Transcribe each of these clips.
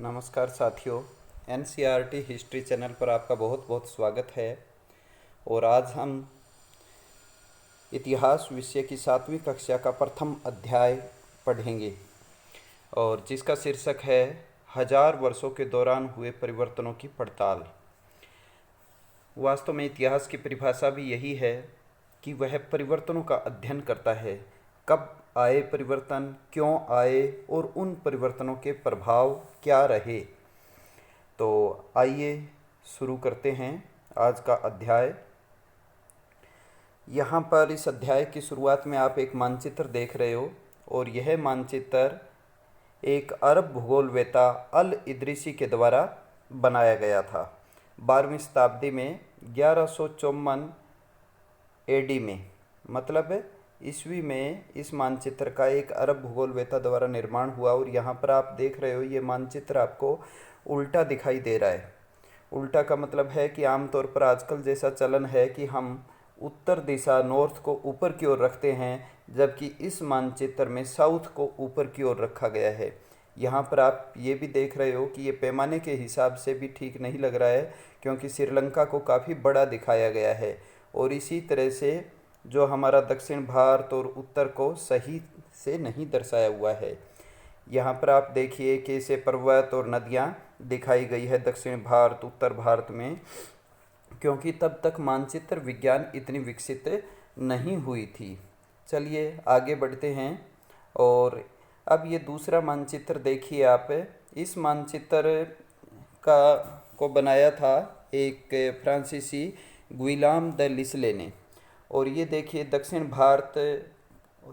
नमस्कार साथियों, NCERT history channel पर आपका बहुत बहुत स्वागत है। और आज हम इतिहास विषय की 7वीं कक्षा का प्रथम अध्याय पढ़ेंगे और जिसका शीर्षक है हजार वर्षों के दौरान हुए परिवर्तनों की पड़ताल। वास्तव में इतिहास की परिभाषा भी यही है कि वह परिवर्तनों का अध्ययन करता है। कब आए परिवर्तन, क्यों आए और उन परिवर्तनों के प्रभाव क्या रहे। तो आइए शुरू करते हैं आज का अध्याय। यहाँ पर इस अध्याय की शुरुआत में आप एक मानचित्र देख रहे हो और यह मानचित्र एक अरब भूगोलवेत्ता अल इदरीसी के द्वारा बनाया गया था 12वीं शताब्दी में 1154 एडी में, मतलब ईस्वी में इस मानचित्र का एक अरब भूगोलवेत्ता द्वारा निर्माण हुआ। और यहाँ पर आप देख रहे हो ये मानचित्र आपको उल्टा दिखाई दे रहा है। उल्टा का मतलब है कि आमतौर पर आजकल जैसा चलन है कि हम उत्तर दिशा नॉर्थ को ऊपर की ओर रखते हैं, जबकि इस मानचित्र में साउथ को ऊपर की ओर रखा गया है। यहाँ पर आप ये भी देख रहे हो कि ये पैमाने के हिसाब से भी ठीक नहीं लग रहा है, क्योंकि श्रीलंका को काफ़ी बड़ा दिखाया गया है और इसी तरह से जो हमारा दक्षिण भारत और उत्तर को सही से नहीं दर्शाया हुआ है। यहाँ पर आप देखिए कैसे पर्वत और नदियाँ दिखाई गई है दक्षिण भारत उत्तर भारत में, क्योंकि तब तक मानचित्र विज्ञान इतनी विकसित नहीं हुई थी। चलिए आगे बढ़ते हैं। और अब ये दूसरा मानचित्र देखिए आप। इस मानचित्र को बनाया था एक फ्रांसीसी गुइलाम द लिसले ने। और ये देखिए दक्षिण भारत,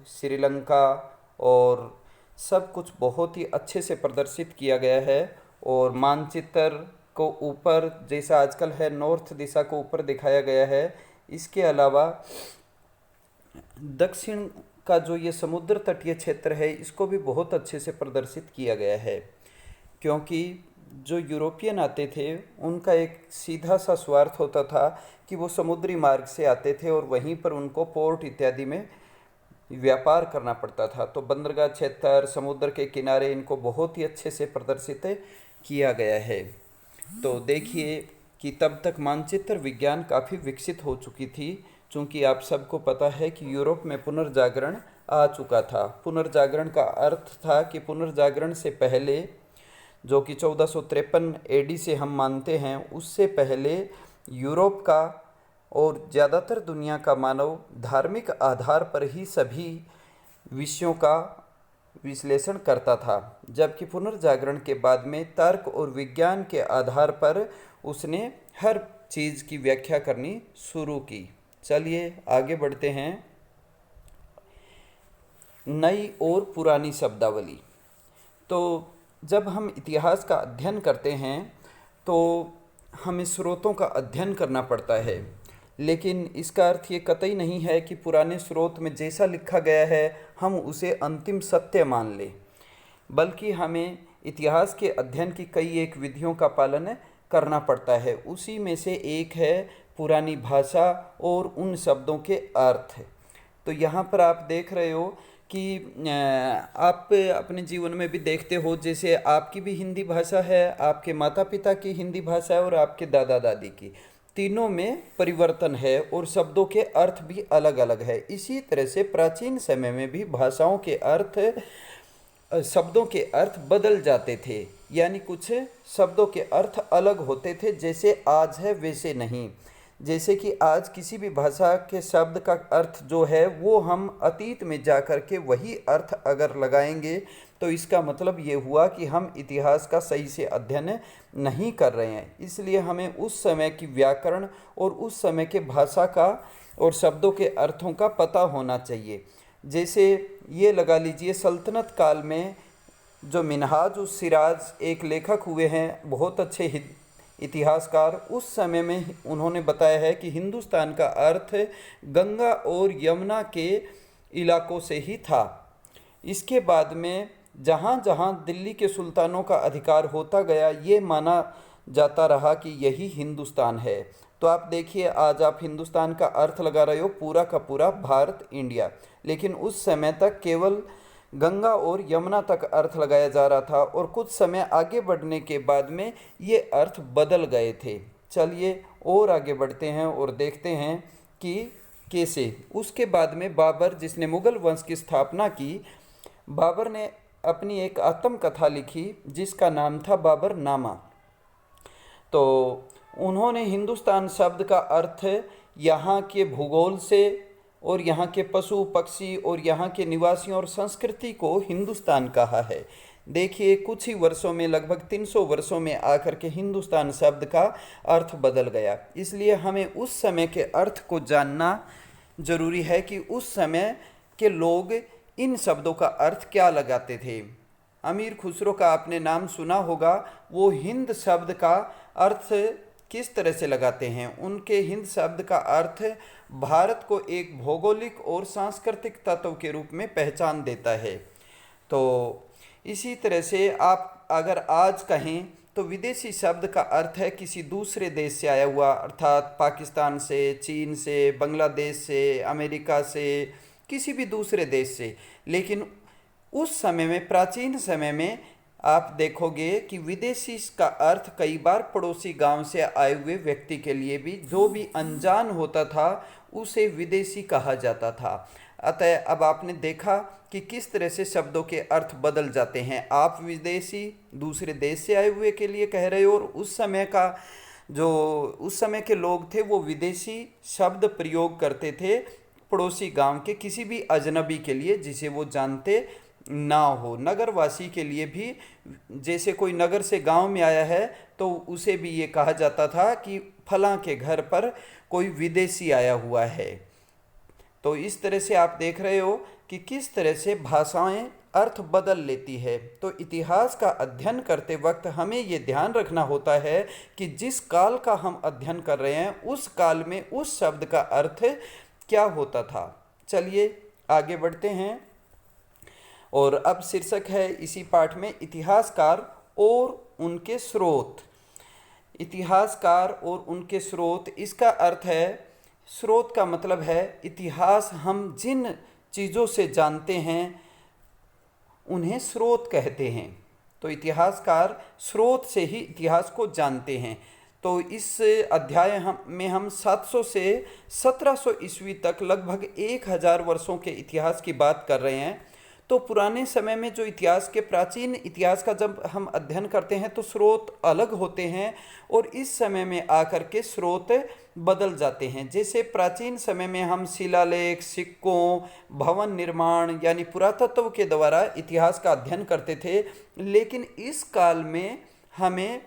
श्रीलंका और सब कुछ बहुत ही अच्छे से प्रदर्शित किया गया है। और मानचित्र को ऊपर जैसा आजकल है नॉर्थ दिशा को ऊपर दिखाया गया है। इसके अलावा दक्षिण का जो ये समुद्र तटीय क्षेत्र है इसको भी बहुत अच्छे से प्रदर्शित किया गया है, क्योंकि जो यूरोपियन आते थे उनका एक सीधा सा स्वार्थ होता था कि वो समुद्री मार्ग से आते थे और वहीं पर उनको पोर्ट इत्यादि में व्यापार करना पड़ता था। तो बंदरगाह क्षेत्र, समुद्र के किनारे, इनको बहुत ही अच्छे से प्रदर्शित किया गया है। तो देखिए कि तब तक मानचित्र विज्ञान काफ़ी विकसित हो चुकी थी, चूँकि आप सबको पता है कि यूरोप में पुनर्जागरण आ चुका था। पुनर्जागरण का अर्थ था कि पुनर्जागरण से पहले, जो कि 1453 एडी से हम मानते हैं, उससे पहले यूरोप का और ज़्यादातर दुनिया का मानव धार्मिक आधार पर ही सभी विषयों का विश्लेषण करता था, जबकि पुनर्जागरण के बाद में तर्क और विज्ञान के आधार पर उसने हर चीज़ की व्याख्या करनी शुरू की। चलिए आगे बढ़ते हैं। नई और पुरानी शब्दावली। तो जब हम इतिहास का अध्ययन करते हैं तो हमें स्रोतों का अध्ययन करना पड़ता है, लेकिन इसका अर्थ ये कतई नहीं है कि पुराने स्रोत में जैसा लिखा गया है हम उसे अंतिम सत्य मान लें, बल्कि हमें इतिहास के अध्ययन की कई एक विधियों का पालन करना पड़ता है। उसी में से एक है पुरानी भाषा और उन शब्दों के अर्थ। तो यहाँ पर आप देख रहे हो कि आप अपने जीवन में भी देखते हो, जैसे आपकी भी हिंदी भाषा है, आपके माता पिता की हिंदी भाषा है और आपके दादा दादी की, तीनों में परिवर्तन है और शब्दों के अर्थ भी अलग अलग है। इसी तरह से प्राचीन समय में भी भाषाओं के अर्थ, शब्दों के अर्थ बदल जाते थे, यानी कुछ शब्दों के अर्थ अलग होते थे, जैसे आज है वैसे नहीं। जैसे कि आज किसी भी भाषा के शब्द का अर्थ जो है वो हम अतीत में जा कर के वही अर्थ अगर लगाएंगे तो इसका मतलब ये हुआ कि हम इतिहास का सही से अध्ययन नहीं कर रहे हैं। इसलिए हमें उस समय की व्याकरण और उस समय के भाषा का और शब्दों के अर्थों का पता होना चाहिए। जैसे ये लगा लीजिए, सल्तनत काल में जो मिनहाज उस सिराज एक लेखक हुए हैं, बहुत अच्छे इतिहासकार, उस समय में उन्होंने बताया है कि हिंदुस्तान का अर्थ गंगा और यमुना के इलाकों से ही था। इसके बाद में जहाँ जहाँ दिल्ली के सुल्तानों का अधिकार होता गया, ये माना जाता रहा कि यही हिंदुस्तान है। तो आप देखिए आज आप हिंदुस्तान का अर्थ लगा रहे हो पूरा का पूरा भारत, इंडिया, लेकिन उस समय तक केवल गंगा और यमुना तक अर्थ लगाया जा रहा था और कुछ समय आगे बढ़ने के बाद में ये अर्थ बदल गए थे। चलिए और आगे बढ़ते हैं और देखते हैं कि कैसे। उसके बाद में बाबर, जिसने मुगल वंश की स्थापना की, बाबर ने अपनी एक आत्मकथा लिखी जिसका नाम था बाबर नामा। तो उन्होंने हिंदुस्तान शब्द का अर्थ यहाँ के भूगोल से और यहाँ के पशु पक्षी और यहाँ के निवासियों और संस्कृति को हिंदुस्तान कहा है। देखिए कुछ ही वर्षों में, लगभग 300 वर्षों में आकर के हिंदुस्तान शब्द का अर्थ बदल गया। इसलिए हमें उस समय के अर्थ को जानना जरूरी है कि उस समय के लोग इन शब्दों का अर्थ क्या लगाते थे। अमीर खुसरो का आपने नाम सुना होगा। वो हिंद शब्द का अर्थ किस तरह से लगाते हैं। उनके हिंद शब्द का अर्थ भारत को एक भौगोलिक और सांस्कृतिक तत्व के रूप में पहचान देता है। तो इसी तरह से आप अगर आज कहें तो विदेशी शब्द का अर्थ है किसी दूसरे देश से आया हुआ, अर्थात पाकिस्तान से, चीन से, बांग्लादेश से, अमेरिका से, किसी भी दूसरे देश से। लेकिन उस समय में, प्राचीन समय में आप देखोगे कि विदेशी का अर्थ कई बार पड़ोसी गांव से आए हुए व्यक्ति के लिए भी, जो भी अनजान होता था, उसे विदेशी कहा जाता था। अतः अब आपने देखा कि किस तरह से शब्दों के अर्थ बदल जाते हैं। आप विदेशी दूसरे देश से आए हुए के लिए कह रहे हो और उस समय का जो उस समय के लोग थे वो विदेशी शब्द प्रयोग करते थे पड़ोसी गांव के किसी भी अजनबी के लिए जिसे वो जानते ना हो। नगरवासी के लिए भी, जैसे कोई नगर से गांव में आया है तो उसे भी ये कहा जाता था कि फलां के घर पर कोई विदेशी आया हुआ है। तो इस तरह से आप देख रहे हो कि किस तरह से भाषाएं अर्थ बदल लेती है। तो इतिहास का अध्ययन करते वक्त हमें ये ध्यान रखना होता है कि जिस काल का हम अध्ययन कर रहे हैं उस काल में उस शब्द का अर्थ क्या होता था। चलिए आगे बढ़ते हैं और अब शीर्षक है इसी पाठ में इतिहासकार और उनके स्रोत। इतिहासकार और उनके स्रोत, इसका अर्थ है, स्रोत का मतलब है इतिहास। हम जिन चीज़ों से जानते हैं उन्हें स्रोत कहते हैं। तो इतिहासकार स्रोत से ही इतिहास को जानते हैं। तो इस अध्याय में हम 700 से 1700 ईस्वी तक लगभग 1000 वर्षों के इतिहास की बात कर रहे हैं। तो पुराने समय में जो इतिहास के, प्राचीन इतिहास का जब हम अध्ययन करते हैं तो स्रोत अलग होते हैं और इस समय में आकर के स्रोत बदल जाते हैं। जैसे प्राचीन समय में हम शिलालेख, सिक्कों, भवन निर्माण यानी पुरातत्व के द्वारा इतिहास का अध्ययन करते थे। लेकिन इस काल में हमें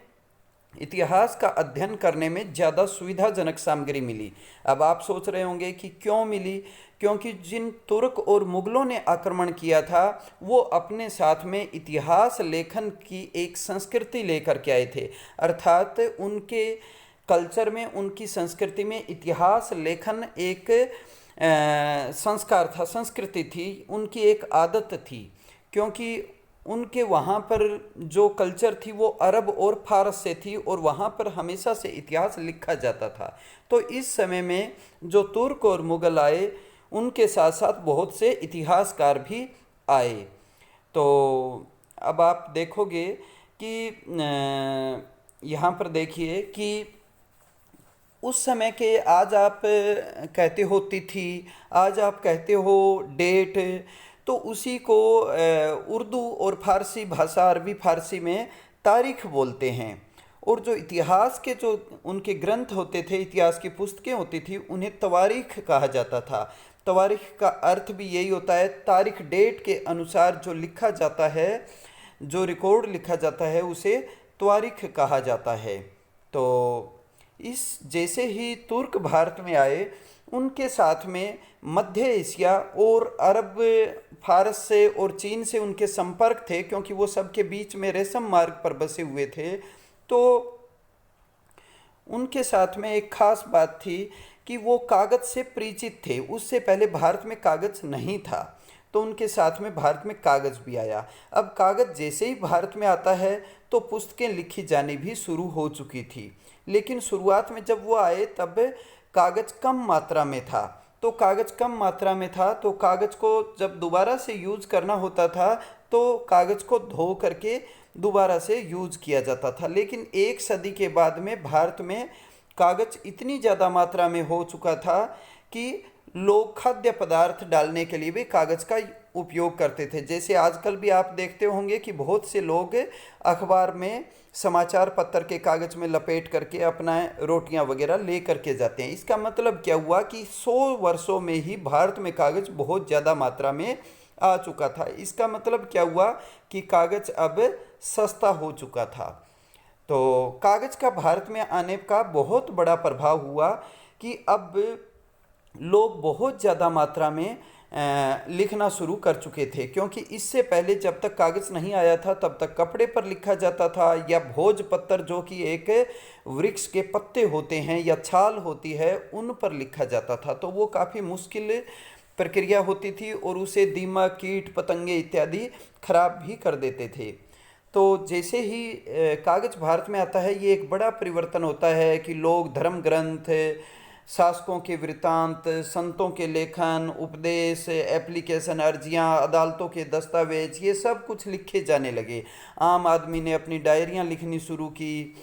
इतिहास का अध्ययन करने में ज़्यादा सुविधाजनक सामग्री मिली। अब आप सोच रहे होंगे कि क्यों मिली। क्योंकि जिन तुर्क और मुगलों ने आक्रमण किया था वो अपने साथ में इतिहास लेखन की एक संस्कृति लेकर के आए थे। अर्थात उनके कल्चर में, उनकी संस्कृति में इतिहास लेखन एक संस्कार था, संस्कृति थी, उनकी एक आदत थी। क्योंकि उनके वहाँ पर जो कल्चर थी वो अरब और फारस से थी और वहाँ पर हमेशा से इतिहास लिखा जाता था। तो इस समय में जो तुर्क और मुग़ल आए उनके साथ साथ बहुत से इतिहासकार भी आए। तो अब आप देखोगे कि यहाँ पर देखिए कि उस समय के, आज आप कहते हो तिथि, आज आप कहते हो डेट, तो उसी को उर्दू और फारसी भाषा, अरबी फारसी में तारीख बोलते हैं। और जो इतिहास के जो उनके ग्रंथ होते थे, इतिहास की पुस्तकें होती थी, उन्हें तवारीख कहा जाता था। तवारीख का अर्थ भी यही होता है, तारीख, डेट के अनुसार जो लिखा जाता है, जो रिकॉर्ड लिखा जाता है उसे तवारीख कहा जाता है। तो इस जैसे ही तुर्क भारत में आए उनके साथ में मध्य एशिया और अरब, फारस से और चीन से उनके संपर्क थे, क्योंकि वो सबके बीच में रेशम मार्ग पर बसे हुए थे। तो उनके साथ में एक खास बात थी कि वो कागज़ से परिचित थे। उससे पहले भारत में कागज़ नहीं था, तो उनके साथ में भारत में कागज़ भी आया। अब कागज़ जैसे ही भारत में आता है तो पुस्तकें लिखी जानी भी शुरू हो चुकी थी। लेकिन शुरुआत में जब वो आए तब कागज़ कम मात्रा में था। तो कागज़ कम मात्रा में था, तो कागज़ को जब दोबारा से यूज़ करना होता था तो कागज़ को धो करके दोबारा से यूज़ किया जाता था। लेकिन एक सदी के बाद में भारत में कागज़ इतनी ज़्यादा मात्रा में हो चुका था कि लोग खाद्य पदार्थ डालने के लिए भी कागज़ का उपयोग करते थे। जैसे आजकल भी आप देखते होंगे कि बहुत से लोग अखबार में समाचार पत्र के कागज़ में लपेट करके अपना रोटियां वगैरह ले करके जाते हैं। इसका मतलब क्या हुआ कि 100 वर्षों में ही भारत में कागज़ बहुत ज़्यादा मात्रा में आ चुका था। इसका मतलब क्या हुआ कि कागज़ अब सस्ता हो चुका था। तो कागज़ का भारत में आने का बहुत बड़ा प्रभाव हुआ कि अब लोग बहुत ज़्यादा मात्रा में लिखना शुरू कर चुके थे, क्योंकि इससे पहले जब तक कागज़ नहीं आया था तब तक कपड़े पर लिखा जाता था या भोजपत्र, जो कि एक वृक्ष के पत्ते होते हैं या छाल होती है, उन पर लिखा जाता था। तो वो काफ़ी मुश्किल प्रक्रिया होती थी और उसे दीमक, कीट पतंगे इत्यादि खराब भी कर देते थे। तो जैसे ही कागज़ भारत में आता है, ये एक बड़ा परिवर्तन होता है कि लोग धर्म ग्रंथ, शासकों के वृत्तांत, संतों के लेखन, उपदेश, एप्लीकेशन, अर्जियां, अदालतों के दस्तावेज, ये सब कुछ लिखे जाने लगे। आम आदमी ने अपनी डायरियां लिखनी शुरू की।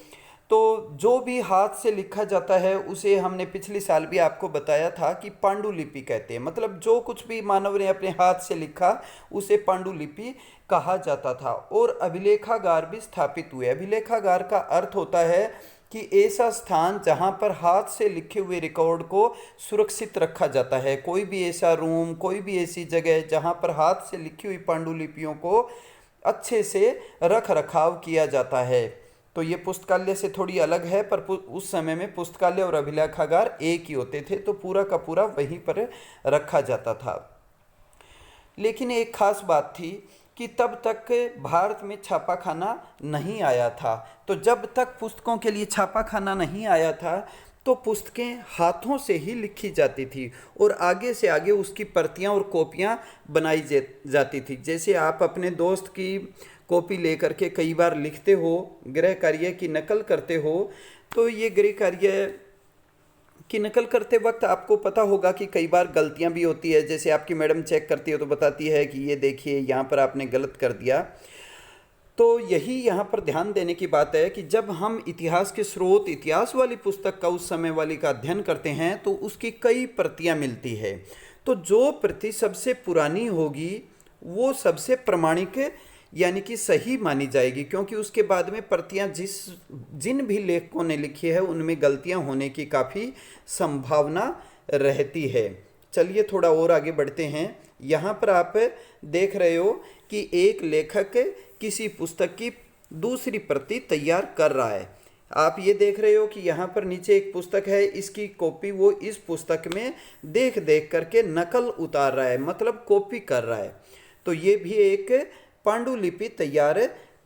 तो जो भी हाथ से लिखा जाता है उसे हमने पिछले साल भी आपको बताया था कि पांडुलिपि कहते हैं। मतलब जो कुछ भी मानव ने अपने हाथ से लिखा उसे पांडुलिपि कहा जाता था। और अभिलेखागार भी स्थापित हुए। अभिलेखागार का अर्थ होता है कि ऐसा स्थान जहाँ पर हाथ से लिखे हुए रिकॉर्ड को सुरक्षित रखा जाता है। कोई भी ऐसा रूम, कोई भी ऐसी जगह जहाँ पर हाथ से लिखी हुई पांडुलिपियों को अच्छे से रख रखाव किया जाता है। तो ये पुस्तकालय से थोड़ी अलग है, पर उस समय में पुस्तकालय और अभिलेखागार एक ही होते थे, तो पूरा का पूरा वहीं पर रखा जाता था। लेकिन एक खास बात थी कि तब तक भारत में छापाखाना नहीं आया था। तो जब तक पुस्तकों के लिए छापाखाना नहीं आया था तो पुस्तकें हाथों से ही लिखी जाती थी और आगे से आगे उसकी प्रतियां और कॉपियां बनाई जाती थी। जैसे आप अपने दोस्त की कॉपी लेकर के कई बार लिखते हो, गृह कार्य की नकल करते हो, तो ये गृह कार्य की नकल करते वक्त आपको पता होगा कि कई बार गलतियां भी होती है। जैसे आपकी मैडम चेक करती है तो बताती है कि ये देखिए यहाँ पर आपने गलत कर दिया। तो यही यहाँ पर ध्यान देने की बात है कि जब हम इतिहास के स्रोत, इतिहास वाली पुस्तक का, उस समय वाली का अध्ययन करते हैं तो उसकी कई प्रतियां मिलती है। तो जो प्रति सबसे पुरानी होगी वो सबसे प्रमाणिक यानी कि सही मानी जाएगी, क्योंकि उसके बाद में प्रतियां जिन भी लेखकों ने लिखी है उनमें गलतियां होने की काफ़ी संभावना रहती है। चलिए थोड़ा और आगे बढ़ते हैं। यहाँ पर आप देख रहे हो कि एक लेखक किसी पुस्तक की दूसरी प्रति तैयार कर रहा है। आप ये देख रहे हो कि यहाँ पर नीचे एक पुस्तक है, इसकी कॉपी वो इस पुस्तक में देख देख करके नकल उतार रहा है, मतलब कॉपी कर रहा है। तो ये भी एक पांडुलिपि तैयार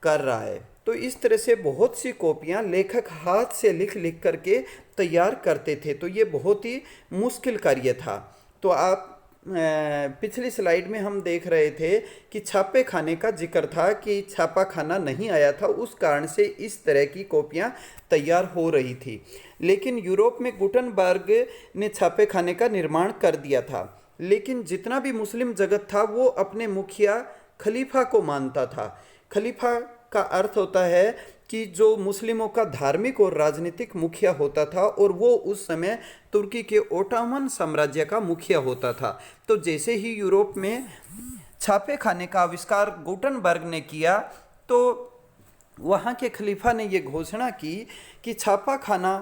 कर रहा है। तो इस तरह से बहुत सी कॉपियाँ लेखक हाथ से लिख लिख करके तैयार करते थे। तो ये बहुत ही मुश्किल कार्य था। तो आप पिछली स्लाइड में हम देख रहे थे कि छापे खाने का जिक्र था कि छापा खाना नहीं आया था, उस कारण से इस तरह की कॉपियाँ तैयार हो रही थी। लेकिन यूरोप में गुटनबर्ग ने छापे खाने का निर्माण कर दिया था। लेकिन जितना भी मुस्लिम जगत था वो अपने मुखिया खलीफा को मानता था। खलीफा का अर्थ होता है कि जो मुस्लिमों का धार्मिक और राजनीतिक मुखिया होता था, और वो उस समय तुर्की के ओटोमन साम्राज्य का मुखिया होता था। तो जैसे ही यूरोप में छापे खाने का आविष्कार गुटनबर्ग ने किया तो वहाँ के खलीफा ने ये घोषणा की कि छापा खाना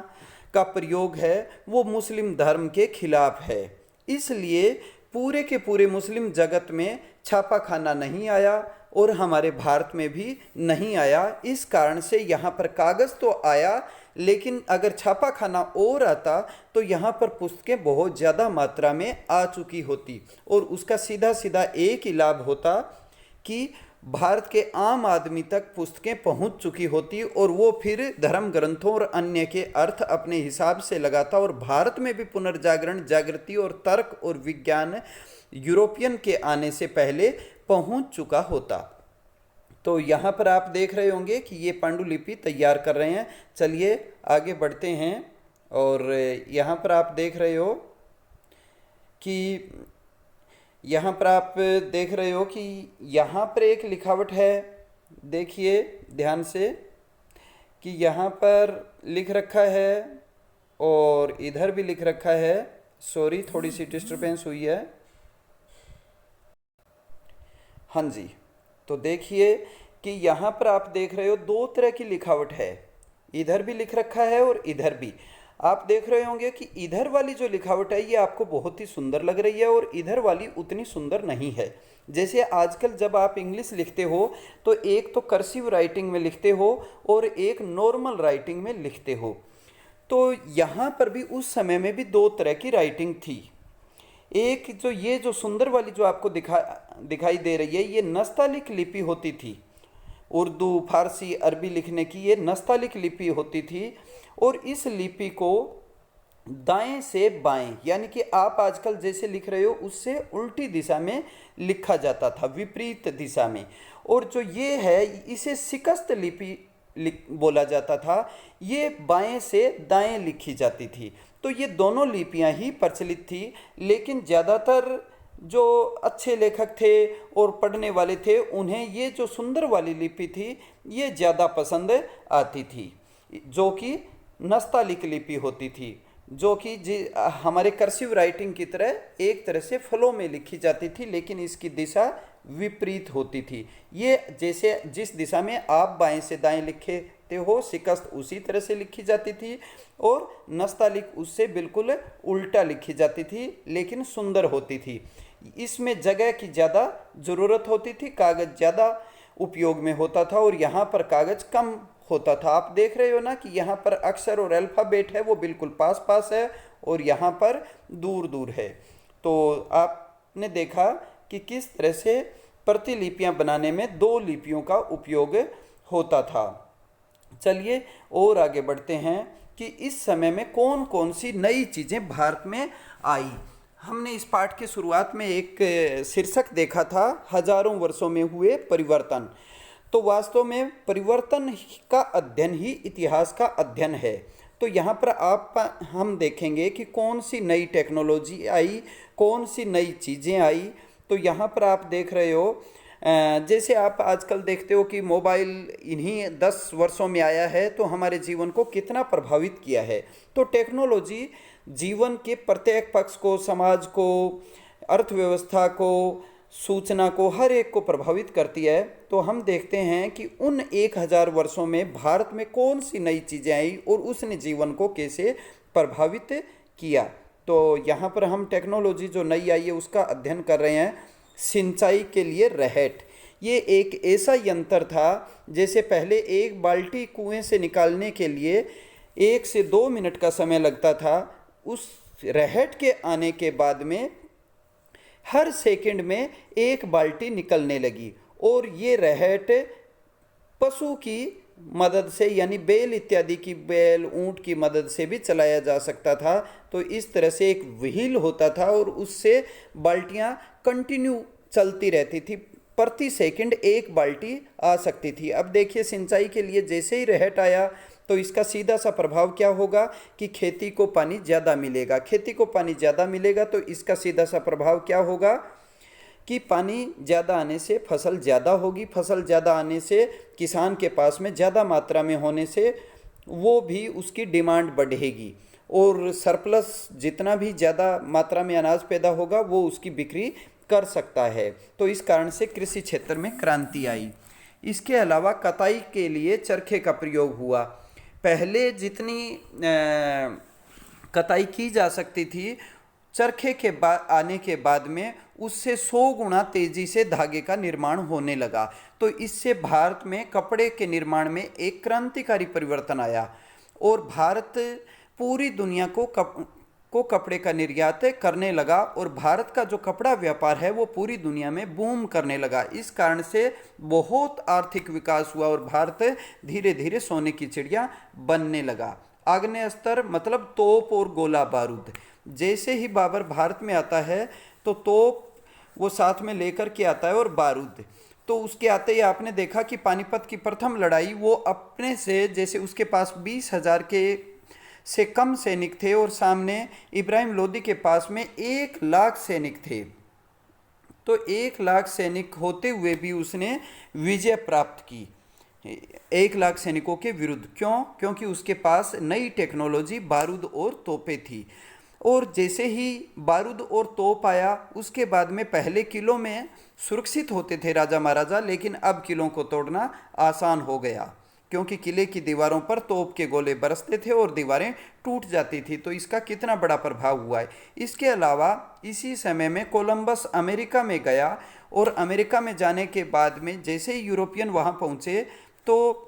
का प्रयोग है वो मुस्लिम धर्म के खिलाफ है, इसलिए पूरे के पूरे मुस्लिम जगत में छापा खाना नहीं आया और हमारे भारत में भी नहीं आया। इस कारण से यहाँ पर कागज़ तो आया, लेकिन अगर छापा खाना और आता तो यहाँ पर पुस्तकें बहुत ज़्यादा मात्रा में आ चुकी होती, और उसका सीधा सीधा एक ही लाभ होता कि भारत के आम आदमी तक पुस्तकें पहुँच चुकी होती और वो फिर धर्म ग्रंथों और अन्य के अर्थ अपने हिसाब से लगाता, और भारत में भी पुनर्जागरण, जागृति और तर्क और विज्ञान यूरोपियन के आने से पहले पहुंच चुका होता। तो यहाँ पर आप देख रहे होंगे कि ये पांडुलिपि तैयार कर रहे हैं। चलिए आगे बढ़ते हैं। और यहाँ पर आप देख रहे हो कि यहाँ पर आप देख रहे हो कि यहाँ पर एक लिखावट है। देखिए ध्यान से कि यहाँ पर लिख रखा है और इधर भी लिख रखा है। सॉरी, थोड़ी सी डिस्टरबेंस हुई है। हाँ जी, तो देखिए कि यहाँ पर आप देख रहे हो दो तरह की लिखावट है। इधर भी लिख रखा है और इधर भी। आप देख रहे होंगे कि इधर वाली जो लिखावट है ये आपको बहुत ही सुंदर लग रही है और इधर वाली उतनी सुंदर नहीं है। जैसे आजकल जब आप इंग्लिश लिखते हो तो एक तो कर्सिव राइटिंग में लिखते हो और एक नॉर्मल राइटिंग में लिखते हो। तो यहाँ पर भी उस समय में भी दो तरह की राइटिंग थी। एक जो ये जो सुंदर वाली जो आपको दिखाई दे रही है, ये नस्तालिक लिपि होती थी। उर्दू, फारसी, अरबी लिखने की ये नस्तालिक लिपि होती थी और इस लिपि को दाएं से बाएं, यानी कि आप आजकल जैसे लिख रहे हो उससे उल्टी दिशा में लिखा जाता था, विपरीत दिशा में। और जो ये है इसे शिकस्त लिपि बोला जाता था। ये बाएं से दाएं लिखी जाती थी। तो ये दोनों लिपियां ही प्रचलित थी, लेकिन ज़्यादातर जो अच्छे लेखक थे और पढ़ने वाले थे उन्हें ये जो सुंदर वाली लिपि थी ये ज़्यादा पसंद आती थी, जो कि नस्तालिक लिपि होती थी, जो कि हमारे कर्सिव राइटिंग की तरह एक तरह से फलों में लिखी जाती थी, लेकिन इसकी दिशा विपरीत होती थी। ये जैसे जिस दिशा में आप बाएं से दाएं लिखते हो, शिकस्त उसी तरह से लिखी जाती थी और नस्तालिक उससे बिल्कुल उल्टा लिखी जाती थी, लेकिन सुंदर होती थी। इसमें जगह की ज़्यादा ज़रूरत होती थी, कागज़ ज़्यादा उपयोग में होता था और यहाँ पर कागज़ कम होता था। आप देख रहे हो ना कि यहाँ पर अक्षर और अल्फ़ाबेट है वो बिल्कुल पास पास है और यहाँ पर दूर दूर है। तो आपने देखा कि किस तरह से प्रतिलिपियाँ बनाने में दो लिपियों का उपयोग होता था। चलिए और आगे बढ़ते हैं कि इस समय में कौन कौन सी नई चीज़ें भारत में आई। हमने इस पाठ के शुरुआत में एक शीर्षक देखा था, हजारों वर्षों में हुए परिवर्तन। तो वास्तव में परिवर्तन का अध्ययन ही इतिहास का अध्ययन है। तो यहाँ पर हम देखेंगे कि कौन सी नई टेक्नोलॉजी आई, कौन सी नई चीज़ें आई। तो यहाँ पर आप देख रहे हो जैसे आप आजकल देखते हो कि मोबाइल इन्हीं 10 वर्षों में आया है, तो हमारे जीवन को कितना प्रभावित किया है। तो टेक्नोलॉजी जीवन के प्रत्येक पक्ष को, समाज को, अर्थव्यवस्था को, सूचना को, हर एक को प्रभावित करती है। तो हम देखते हैं कि उन 1000 वर्षों में भारत में कौन सी नई चीज़ें आई और उसने जीवन को कैसे प्रभावित किया। तो यहाँ पर हम टेक्नोलॉजी जो नई आई है उसका अध्ययन कर रहे हैं। सिंचाई के लिए रहट, ये एक ऐसा यंत्र था जैसे पहले एक बाल्टी कुएं से निकालने के लिए 1 से 2 मिनट का समय लगता था। उस रहट के आने के बाद में हर सेकंड में 1 बाल्टी निकलने लगी और ये रहट पशु की मदद से, यानी बैल इत्यादि की, बैल ऊंट की मदद से भी चलाया जा सकता था। तो इस तरह से एक व्हील होता था और उससे बाल्टियां कंटिन्यू चलती रहती थी, प्रति सेकंड 1 बाल्टी आ सकती थी। अब देखिए सिंचाई के लिए जैसे ही रहट आया तो इसका सीधा सा प्रभाव क्या होगा कि खेती को पानी ज़्यादा मिलेगा। खेती को पानी ज़्यादा मिलेगा तो इसका सीधा सा प्रभाव क्या होगा कि पानी ज़्यादा आने से फसल ज़्यादा होगी, फसल ज़्यादा आने से किसान के पास में ज़्यादा मात्रा में होने से वो भी उसकी डिमांड बढ़ेगी और सरप्लस जितना भी ज़्यादा मात्रा में अनाज पैदा होगा वो उसकी बिक्री कर सकता है। तो इस कारण से कृषि क्षेत्र में क्रांति आई। इसके अलावा कताई के लिए चरखे का प्रयोग हुआ। पहले जितनी कताई की जा सकती थी, चरखे के आने के बाद में उससे 100 गुना तेजी से धागे का निर्माण होने लगा। तो इससे भारत में कपड़े के निर्माण में एक क्रांतिकारी परिवर्तन आया और भारत पूरी दुनिया को कपड़े का निर्यात करने लगा और भारत का जो कपड़ा व्यापार है वो पूरी दुनिया में बूम करने लगा। इस कारण से बहुत आर्थिक विकास हुआ और भारत धीरे धीरे सोने की चिड़िया बनने लगा। आग्नेय अस्त्र मतलब तोप और गोला बारूद। जैसे ही बाबर भारत में आता है तो तोप वो साथ में लेकर के आता है और बारूद। तो उसके आते ही आपने देखा कि पानीपत की प्रथम लड़ाई वो अपने से, जैसे उसके पास 20,000 के से कम सैनिक थे और सामने इब्राहिम लोदी के पास में 1 लाख सैनिक थे। तो 1 लाख सैनिक होते हुए भी उसने विजय प्राप्त की 1 लाख सैनिकों के विरुद्ध। क्यों? क्योंकि उसके पास नई टेक्नोलॉजी बारूद और तोपें थी। और जैसे ही बारूद और तोप आया, उसके बाद में पहले किलों में सुरक्षित होते थे राजा महाराजा, लेकिन अब किलों को तोड़ना आसान हो गया, क्योंकि किले की दीवारों पर तोप के गोले बरसते थे और दीवारें टूट जाती थी। तो इसका कितना बड़ा प्रभाव हुआ है। इसके अलावा इसी समय में कोलंबस अमेरिका में गया, और अमेरिका में जाने के बाद में जैसे ही यूरोपियन वहाँ पहुँचे तो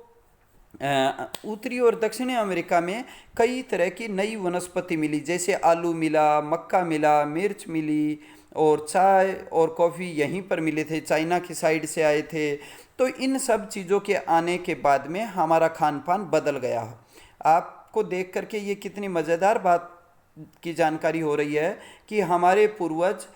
उत्तरी और दक्षिणी अमेरिका में कई तरह की नई वनस्पति मिली, जैसे आलू मिला, मक्का मिला, मिर्च मिली, और चाय और कॉफ़ी यहीं पर मिले थे, चाइना की साइड से आए थे। तो इन सब चीज़ों के आने के बाद में हमारा खान पान बदल गया। आपको देख करके ये कितनी मज़ेदार बात की जानकारी हो रही है कि हमारे पूर्वज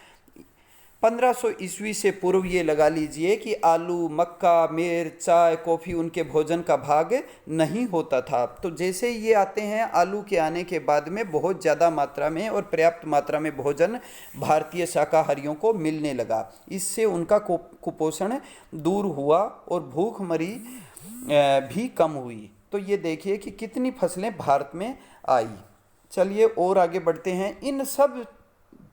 1500 ईस्वी से पूर्व ये लगा लीजिए कि आलू, मक्का, मिर्च, चाय, कॉफ़ी उनके भोजन का भाग नहीं होता था। तो जैसे ये आते हैं, आलू के आने के बाद में बहुत ज़्यादा मात्रा में और पर्याप्त मात्रा में भोजन भारतीय शाकाहारियों को मिलने लगा। इससे उनका कुपोषण दूर हुआ और भूखमरी भी कम हुई। तो ये देखिए कि कितनी फसलें भारत में आई। चलिए और आगे बढ़ते हैं। इन सब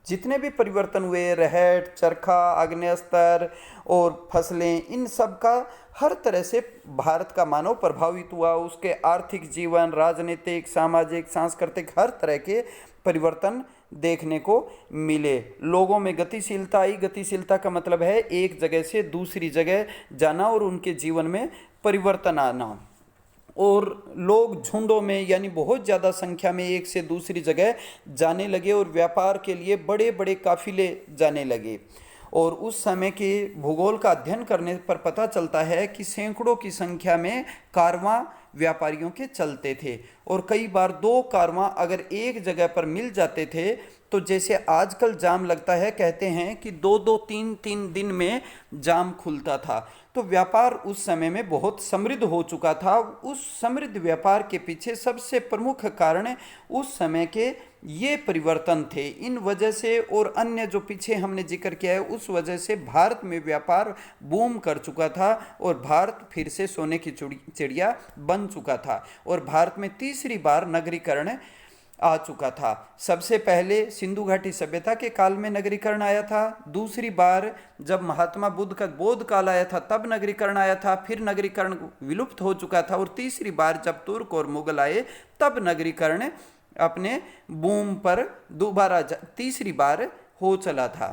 जितने भी परिवर्तन हुए, रहट, चरखा, आग्नेयास्त्र और फसलें, इन सब का हर तरह से भारत का मानव प्रभावित हुआ। उसके आर्थिक जीवन, राजनीतिक, सामाजिक, सांस्कृतिक हर तरह के परिवर्तन देखने को मिले। लोगों में गतिशीलता आई। गतिशीलता का मतलब है एक जगह से दूसरी जगह जाना और उनके जीवन में परिवर्तन आना। और लोग झुंडों में, यानी बहुत ज़्यादा संख्या में एक से दूसरी जगह जाने लगे और व्यापार के लिए बड़े बड़े काफिले जाने लगे। और उस समय के भूगोल का अध्ययन करने पर पता चलता है कि सैकड़ों की संख्या में कारवां व्यापारियों के चलते थे, और कई बार 2 कारवां अगर एक जगह पर मिल जाते थे तो जैसे आजकल जाम लगता है, कहते हैं कि 2-2, 3-3 दिन में जाम खुलता था। तो व्यापार उस समय में बहुत समृद्ध हो चुका था। उस समृद्ध व्यापार के पीछे सबसे प्रमुख कारण उस समय के ये परिवर्तन थे। इन वजह से और अन्य जो पीछे हमने जिक्र किया है, उस वजह से भारत में व्यापार बूम कर चुका था और भारत फिर से सोने की चिड़िया बन चुका था। और भारत में तीसरी बार नगरीकरण आ चुका था। सबसे पहले सिंधु घाटी सभ्यता के काल में नगरीकरण आया था। दूसरी बार जब महात्मा बुद्ध का बौद्ध काल आया था तब नगरीकरण आया था। फिर नगरीकरण विलुप्त हो चुका था। और तीसरी बार जब तुर्क और मुगल आए तब नगरीकरण अपने बूम पर दोबारा तीसरी बार हो चला था।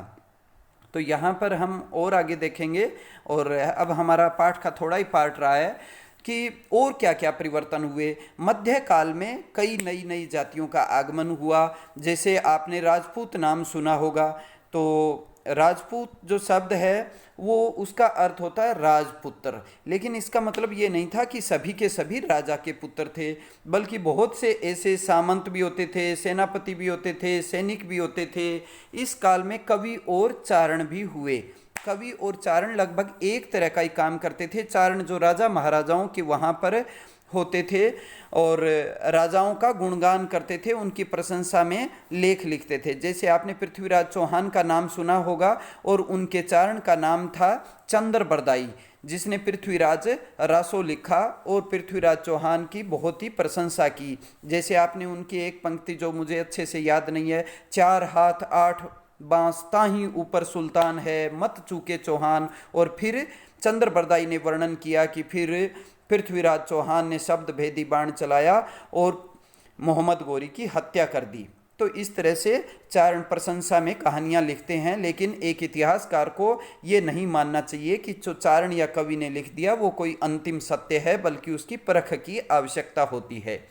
तो यहाँ पर हम और आगे देखेंगे। और अब हमारा पाठ का थोड़ा ही पार्ट रहा है कि और क्या क्या परिवर्तन हुए। मध्यकाल में कई नई नई जातियों का आगमन हुआ। जैसे आपने राजपूत नाम सुना होगा। तो राजपूत जो शब्द है वो उसका अर्थ होता है राजपुत्र, लेकिन इसका मतलब ये नहीं था कि सभी के सभी राजा के पुत्र थे, बल्कि बहुत से ऐसे सामंत भी होते थे, सेनापति भी होते थे, सैनिक भी होते थे। इस काल में कवि और चारण भी हुए। कवि और चारण लगभग एक तरह का ही काम करते थे। चारण जो राजा महाराजाओं के वहाँ पर होते थे और राजाओं का गुणगान करते थे, उनकी प्रशंसा में लेख लिखते थे। जैसे आपने पृथ्वीराज चौहान का नाम सुना होगा और उनके चारण का नाम था चंद्र बरदाई, जिसने पृथ्वीराज रासो लिखा और पृथ्वीराज चौहान की बहुत ही प्रशंसा की। जैसे आपने उनकी एक पंक्ति जो मुझे अच्छे से याद नहीं है, 4 हाथ 8 बांस ताही ऊपर सुल्तान है, मत चूके चौहान। और फिर चंद्र बरदाई ने वर्णन किया कि फिर पृथ्वीराज चौहान ने शब्द भेदी बाण चलाया और मोहम्मद गोरी की हत्या कर दी। तो इस तरह से चारण प्रशंसा में कहानियाँ लिखते हैं। लेकिन एक इतिहासकार को ये नहीं मानना चाहिए कि जो चारण या कवि ने लिख दिया वो कोई अंतिम सत्य है, बल्कि उसकी परख की आवश्यकता होती है।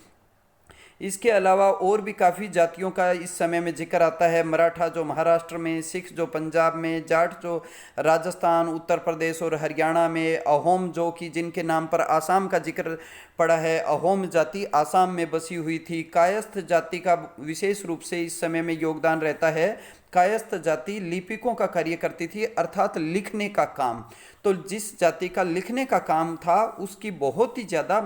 इसके अलावा और भी काफ़ी जातियों का इस समय में जिक्र आता है। मराठा जो महाराष्ट्र में, सिख जो पंजाब में, जाट जो राजस्थान, उत्तर प्रदेश और हरियाणा में, अहोम जो कि जिनके नाम पर आसाम का जिक्र पढ़ा है। अहोम जाति आसाम में बसी हुई थी। कायस्थ जाति का विशेष रूप से इस समय में योगदान रहता है। कायस्थ जाति लिपिकों का कार्य करती थी, अर्थात लिखने का काम। तो जिस जाति का लिखने का काम था उसकी बहुत ही ज़्यादा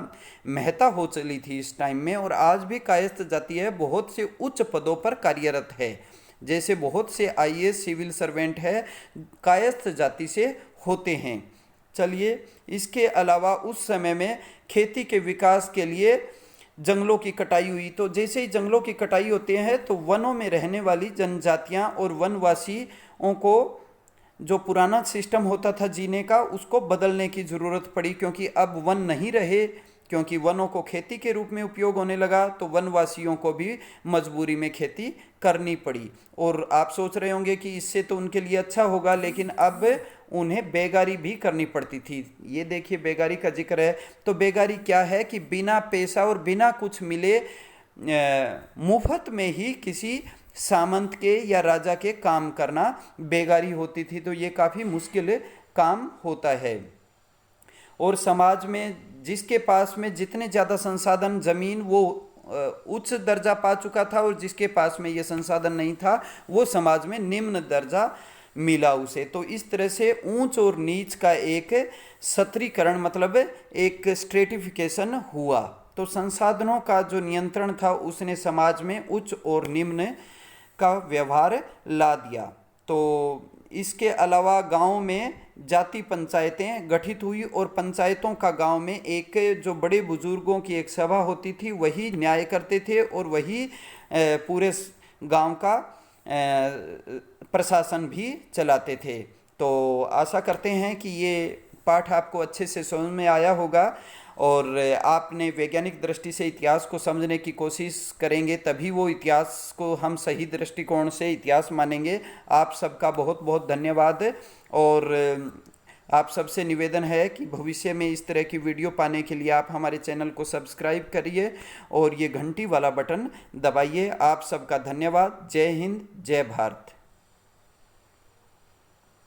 महत्ता हो चली थी इस टाइम में, और आज भी कायस्थ जाति है बहुत से उच्च पदों पर कार्यरत है। जैसे बहुत से आईएएस सिविल सर्वेंट है कायस्थ जाति से होते हैं। चलिए, इसके अलावा उस समय में खेती के विकास के लिए जंगलों की कटाई हुई। तो जैसे ही जंगलों की कटाई होती है तो वनों में रहने वाली जनजातियां और वनवासियों को जो पुराना सिस्टम होता था जीने का उसको बदलने की ज़रूरत पड़ी, क्योंकि अब वन नहीं रहे। क्योंकि वनों को खेती के रूप में उपयोग होने लगा तो वनवासियों को भी मजबूरी में खेती करनी पड़ी। और आप सोच रहे होंगे कि इससे तो उनके लिए अच्छा होगा, लेकिन अब उन्हें बेगारी भी करनी पड़ती थी। ये देखिए बेगारी का जिक्र है। तो बेगारी क्या है कि बिना पैसा और बिना कुछ मिले मुफ्त में ही किसी सामंत के या राजा के काम करना बेगारी होती थी। तो ये काफ़ी मुश्किल काम होता है। और समाज में जिसके पास में जितने ज़्यादा संसाधन, ज़मीन, वो उच्च दर्जा पा चुका था, और जिसके पास में ये संसाधन नहीं था वो समाज में निम्न दर्जा मिला उसे। तो इस तरह से ऊंच और नीच का एक सत्रीकरण, मतलब एक स्ट्रेटिफिकेशन हुआ। तो संसाधनों का जो नियंत्रण था उसने समाज में उच्च और निम्न का व्यवहार ला दिया। तो इसके अलावा गांव में जाति पंचायतें गठित हुई, और पंचायतों का गांव में एक जो बड़े बुजुर्गों की एक सभा होती थी वही न्याय करते थे, और वही पूरे गांव का प्रशासन भी चलाते थे। तो आशा करते हैं कि ये पाठ आपको अच्छे से समझ में आया होगा, और आपने वैज्ञानिक दृष्टि से इतिहास को समझने की कोशिश करेंगे, तभी वो इतिहास को हम सही दृष्टिकोण से इतिहास मानेंगे। आप सबका बहुत बहुत धन्यवाद। और आप सबसे निवेदन है कि भविष्य में इस तरह की वीडियो पाने के लिए आप हमारे चैनल को सब्सक्राइब करिए और ये घंटी वाला बटन दबाइए। आप सबका धन्यवाद। जय हिंद, जय भारत।